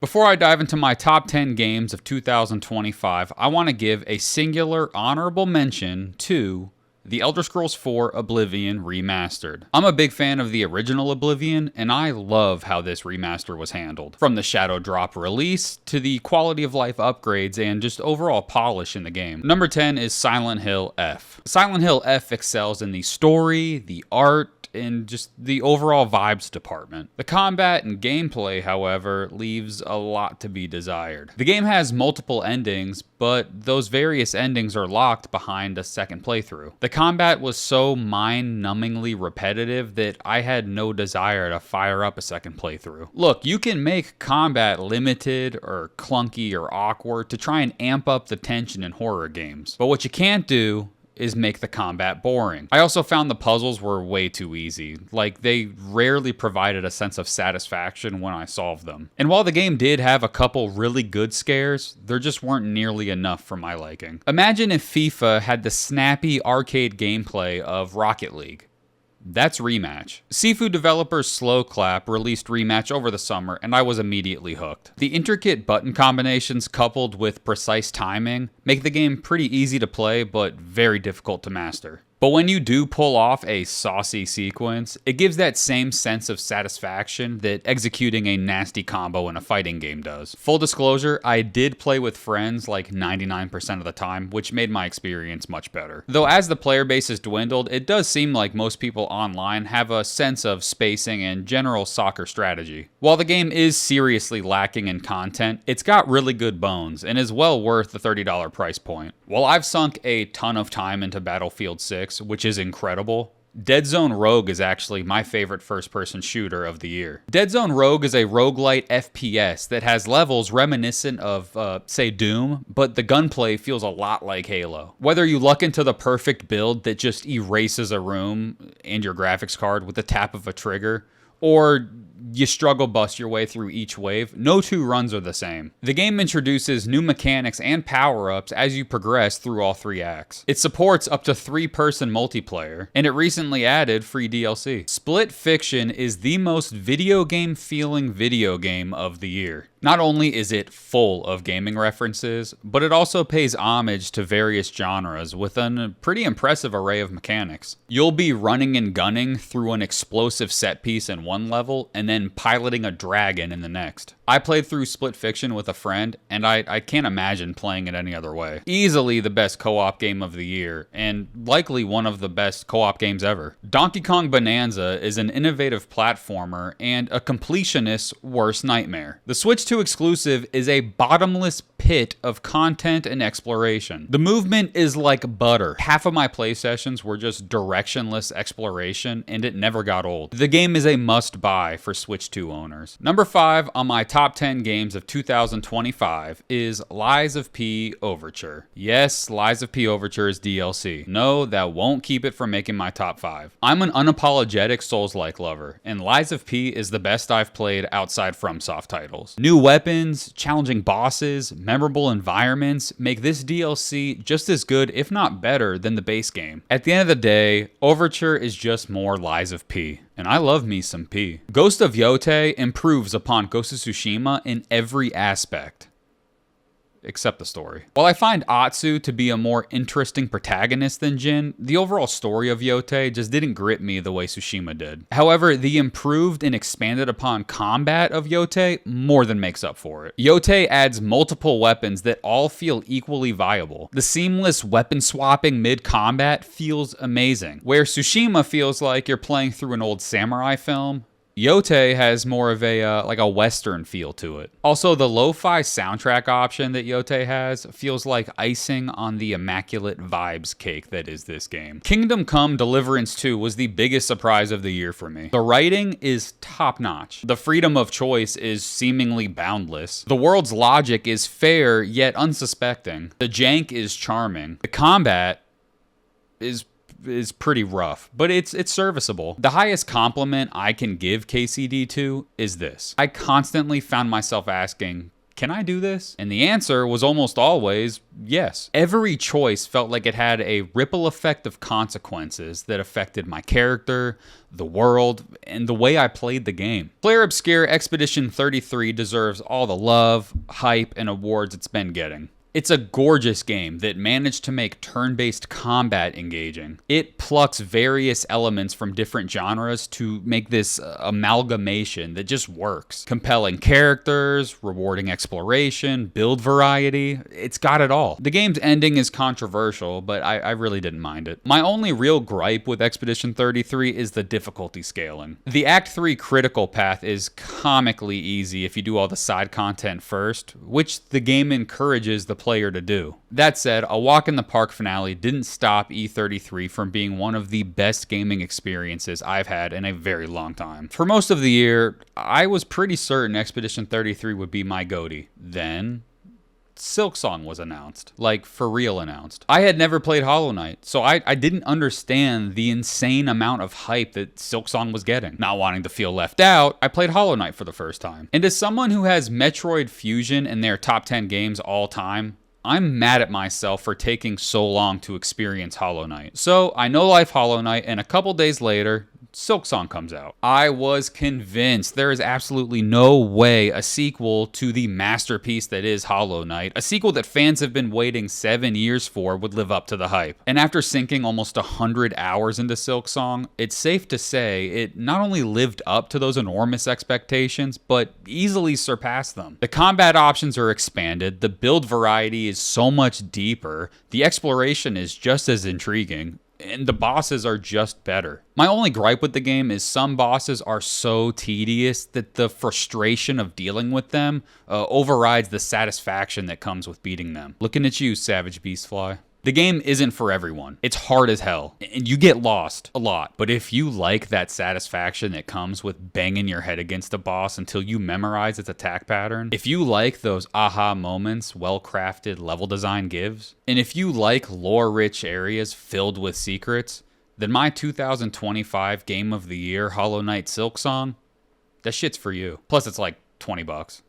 Before I dive into my top 10 games of 2025, I want to give a singular honorable mention to The Elder Scrolls IV Oblivion Remastered. I'm a big fan of the original Oblivion, and I love how this remaster was handled. From the Shadow Drop release, to the quality of life upgrades, and just overall polish in the game. Number 10 is Silent Hill F. Silent Hill F excels in the story, the art, and just the overall vibes department. The combat and gameplay, however, leaves a lot to be desired. The game has multiple endings, but those various endings are locked behind a second playthrough. The combat was so mind-numbingly repetitive that I had no desire to fire up a second playthrough. Look, you can make combat limited or clunky or awkward to try and amp up the tension in horror games, but what you can't do is make the combat boring. I also found the puzzles were way too easy. Like, they rarely provided a sense of satisfaction when I solved them. And while the game did have a couple really good scares, there just weren't nearly enough for my liking. Imagine if FIFA had the snappy arcade gameplay of Rocket League. That's Rematch. Sifu developer Slow Clap released Rematch over the summer, and I was immediately hooked. The intricate button combinations coupled with precise timing make the game pretty easy to play, but very difficult to master. But when you do pull off a saucy sequence, it gives that same sense of satisfaction that executing a nasty combo in a fighting game does. Full disclosure, I did play with friends like 99% of the time, which made my experience much better. Though as the player base has dwindled, it does seem like most people online have a sense of spacing and general soccer strategy. While the game is seriously lacking in content, it's got really good bones and is well worth the $30 price point. While I've sunk a ton of time into Battlefield 6, which is incredible, Dead Zone Rogue is actually my favorite first-person shooter of the year. Dead Zone Rogue is a roguelite FPS that has levels reminiscent of, say, Doom, but the gunplay feels a lot like Halo. Whether you luck into the perfect build that just erases a room and your graphics card with the tap of a trigger, or you struggle bust your way through each wave, no two runs are the same. The game introduces new mechanics and power-ups as you progress through all 3 acts. It supports up to 3-person multiplayer, and it recently added free DLC. Split Fiction is the most video game-feeling video game of the year. Not only is it full of gaming references, but it also pays homage to various genres with a pretty impressive array of mechanics. You'll be running and gunning through an explosive set piece in one level, and then piloting a dragon in the next. I played through Split Fiction with a friend, and I can't imagine playing it any other way. Easily the best co-op game of the year, and likely one of the best co-op games ever. Donkey Kong Bonanza is an innovative platformer and a completionist's worst nightmare. The Switch 2 exclusive is a bottomless pit of content and exploration. The movement is like butter. Half of my play sessions were just directionless exploration, and it never got old. The game is a must-buy for Switch 2 owners. Number 5 on my top 10 games of 2025 is Lies of P Overture. Yes, Lies of P Overture is DLC. No, that won't keep it from making my top 5. I'm an unapologetic Souls-like lover, and Lies of P is the best I've played outside FromSoft titles. New weapons, challenging bosses, memorable environments make this DLC just as good, if not better, than the base game. At the end of the day, Overture is just more Lies of P. And I love me some P. Ghost of Yotei improves upon Ghost of Tsushima in every aspect, except the story. While I find Atsu to be a more interesting protagonist than Jin, the overall story of Yotei just didn't grip me the way Tsushima did. However, the improved and expanded upon combat of Yotei more than makes up for it. Yotei adds multiple weapons that all feel equally viable. The seamless weapon swapping mid-combat feels amazing. Where Tsushima feels like you're playing through an old samurai film, Yotei has more of a like a Western feel to it. Also, the lo-fi soundtrack option that Yotei has feels like icing on the immaculate vibes cake that is this game. Kingdom Come Deliverance 2 was the biggest surprise of the year for me. The writing is top-notch. The freedom of choice is seemingly boundless. The world's logic is fair yet unsuspecting. The jank is charming. The combat is pretty rough, but it's serviceable. The highest compliment I can give KCD2 is this. I constantly found myself asking, can I do this? And the answer was almost always yes. Every choice felt like it had a ripple effect of consequences that affected my character, the world, and the way I played the game. Player Obscure Expedition 33 deserves all the love, hype, and awards it's been getting. It's a gorgeous game that managed to make turn-based combat engaging. It plucks various elements from different genres to make this amalgamation that just works. Compelling characters, rewarding exploration, build variety, it's got it all. The game's ending is controversial, but I really didn't mind it. My only real gripe with Expedition 33 is the difficulty scaling. The Act 3 critical path is comically easy if you do all the side content first, which the game encourages the player to do. That said, A Walk in the Park finale didn't stop E33 from being one of the best gaming experiences I've had in a very long time. For most of the year, I was pretty certain Expedition 33 would be my GOTY. Then Silksong was announced, like for real announced. I had never played Hollow Knight, so I didn't understand the insane amount of hype that Silksong was getting. Not wanting to feel left out, I played Hollow Knight for the first time. And as someone who has Metroid Fusion in their top 10 games all time, I'm mad at myself for taking so long to experience Hollow Knight. So I no life Hollow Knight, and a couple days later, Silksong comes out. I was convinced there is absolutely no way a sequel to the masterpiece that is Hollow Knight, a sequel that fans have been waiting 7 years for, would live up to the hype. And after sinking almost 100 hours into Silksong, it's safe to say it not only lived up to those enormous expectations, but easily surpassed them. The combat options are expanded, the build variety is so much deeper, the exploration is just as intriguing, and the bosses are just better. My only gripe with the game is some bosses are so tedious that the frustration of dealing with them overrides the satisfaction that comes with beating them. Looking at you, Savage Beastfly. The game isn't for everyone. It's hard as hell, and you get lost a lot. But if you like that satisfaction that comes with banging your head against a boss until you memorize its attack pattern, if you like those aha moments well-crafted level design gives, and if you like lore-rich areas filled with secrets, then my 2025 Game of the Year Hollow Knight Silksong, that shit's for you. Plus it's like $20.